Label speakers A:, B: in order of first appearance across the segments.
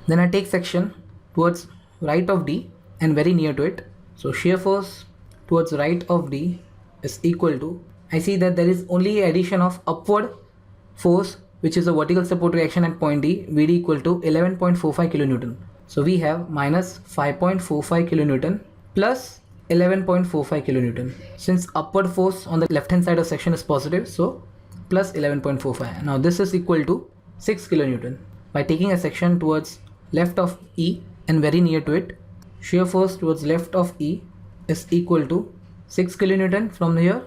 A: Then I take section towards right of D and very near to it. So shear force towards right of D is equal to, I see that there is only addition of upward force, which is a vertical support reaction at point D, Vd equal to 11.45 kilonewton. So we have minus 5.45 kilonewton plus 11.45 kilonewton. Since upward force on the left hand side of section is positive, so plus 11.45. Now this is equal to 6 kilonewton. By taking a section towards left of E and very near to it, shear force towards left of E is equal to 6 kilonewton from here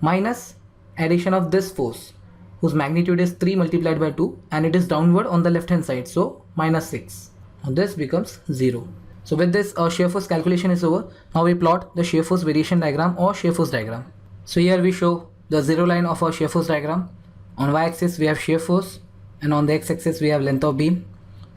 A: minus addition of this force whose magnitude is 3 multiplied by 2 and it is downward on the left hand side, so minus 6. Now this becomes 0. So with this our shear force calculation is over. Now we plot the shear force variation diagram or shear force diagram. So here we show the zero line of our shear force diagram. On y-axis we have shear force and on the x-axis we have length of beam.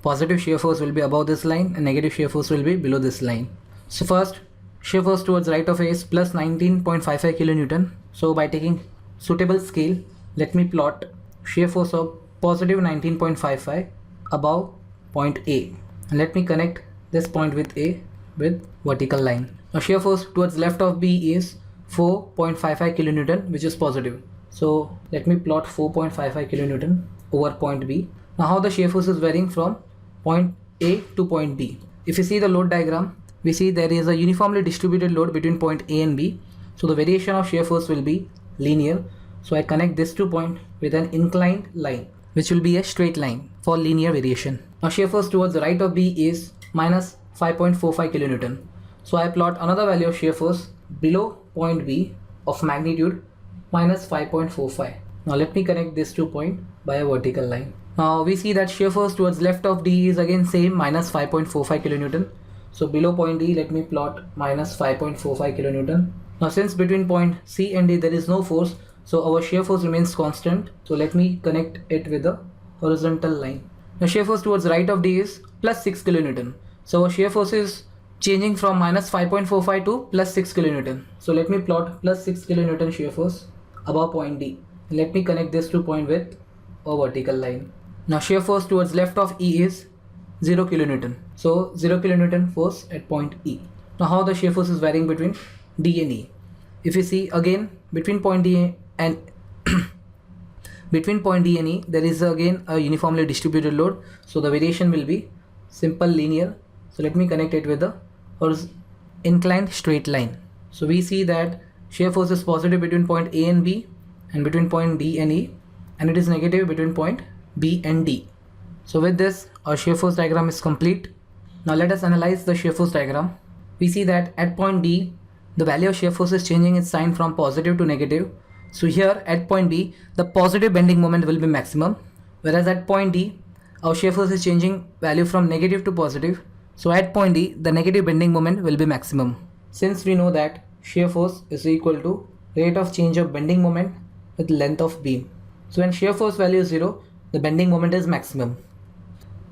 A: Positive shear force will be above this line and negative shear force will be below this line. So first, shear force towards right of A is plus 19.55 kilonewton. So by taking suitable scale, let me plot shear force of positive 19.55 above point A. And let me connect this point with A with vertical line. Now shear force towards left of B is 4.55 kilonewton, which is positive. So let me plot 4.55 kilonewton over point B. Now how the shear force is varying from point A to point B. If you see the load diagram, we see there is a uniformly distributed load between point A and B. So the variation of shear force will be linear. So I connect this two points with an inclined line, which will be a straight line for linear variation. Now shear force towards the right of B is minus 5.45 kilonewton. So I plot another value of shear force below point B of magnitude minus 5.45. Now let me connect this two points by a vertical line. Now we see that shear force towards left of D is again same, minus 5.45 kilonewton. So below point D, let me plot minus 5.45 kilonewton. Now since between point C and D there is no force, so our shear force remains constant. So let me connect it with a horizontal line. Now shear force towards right of D is plus 6 kilonewton. So our shear force is changing from minus 5.45 to plus 6 kilonewton. So let me plot plus 6 kilonewton shear force above point D. Let me connect this two point with a vertical line. Now shear force towards left of E is 0 kilonewton. So 0 kilonewton force at point E. Now how the shear force is varying between D and E. If you see again between point D and between point D and E there is again a uniformly distributed load. So the variation will be simple linear. So let me connect it with a inclined straight line. So we see that shear force is positive between point A and B and between point D and E, and it is negative between point B and D. So with this our shear force diagram is complete. Now let us analyze the shear force diagram. We see that at point D the value of shear force is changing its sign from positive to negative. So here at point B the positive bending moment will be maximum, whereas at point D our shear force is changing value from negative to positive. So at point D the negative bending moment will be maximum. Since we know that shear force is equal to rate of change of bending moment with length of beam. So when shear force value is 0, the bending moment is maximum.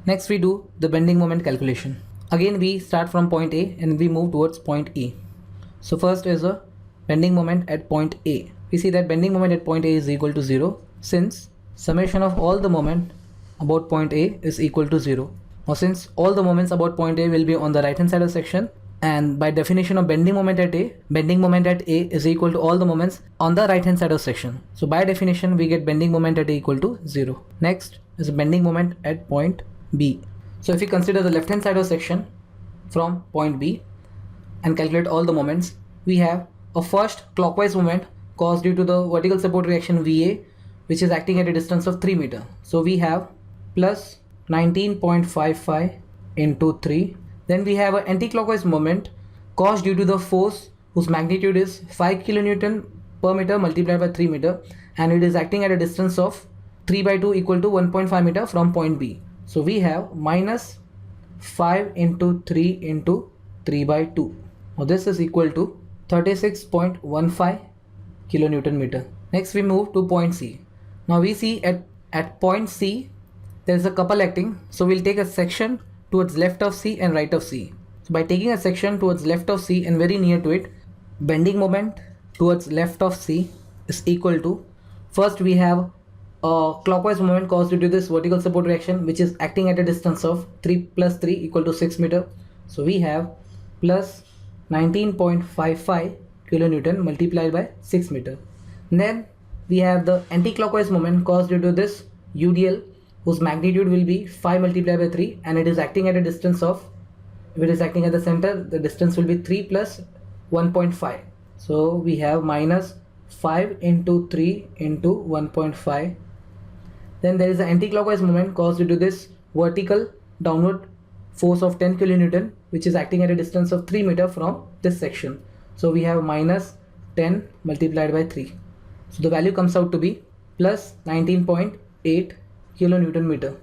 A: Next we do the bending moment calculation. Again we start from point A and we move towards point E. So first is a bending moment at point A. We see that bending moment at point A is equal to 0 since summation of all the moment about point A is equal to 0. Now since all the moments about point A will be on the right hand side of section, and by definition of bending moment at A, bending moment at A is equal to all the moments on the right hand side of section. So by definition we get bending moment at A equal to 0. Next is bending moment at point B. So if we consider the left hand side of section from point B and calculate all the moments, we have a first clockwise moment caused due to the vertical support reaction VA, which is acting at a distance of 3 meter. So we have plus 19.55 into 3. Then we have an anti-clockwise moment caused due to the force whose magnitude is 5 kilonewton per meter multiplied by 3 meter, and it is acting at a distance of 3 by 2 equal to 1.5 meter from point B. So we have minus 5 into 3 into 3 by 2. Now this is equal to 36.15 kilonewton meter. Next we move to point C. Now we see at point C there is a couple acting, so we'll take a section towards left of C and right of C. So by taking a section towards left of C and very near to it, bending moment towards left of C is equal to, first we have clockwise moment caused due to this vertical support reaction, which is acting at a distance of 3 plus 3 equal to 6 meter. So we have plus 19.55 kilonewton multiplied by 6 meter. Then we have the anti-clockwise moment caused due to this UDL, whose magnitude will be 5 multiplied by 3, and it is acting at a distance of, if it is acting at the center, the distance will be 3 plus 1.5. So we have minus 5 into 3 into 1.5. Then there is an anti-clockwise moment caused due to this vertical downward force of 10 kilonewton, which is acting at a distance of 3 meter from this section. So we have minus 10 multiplied by 3. So the value comes out to be plus 19.8 kilonewton meter.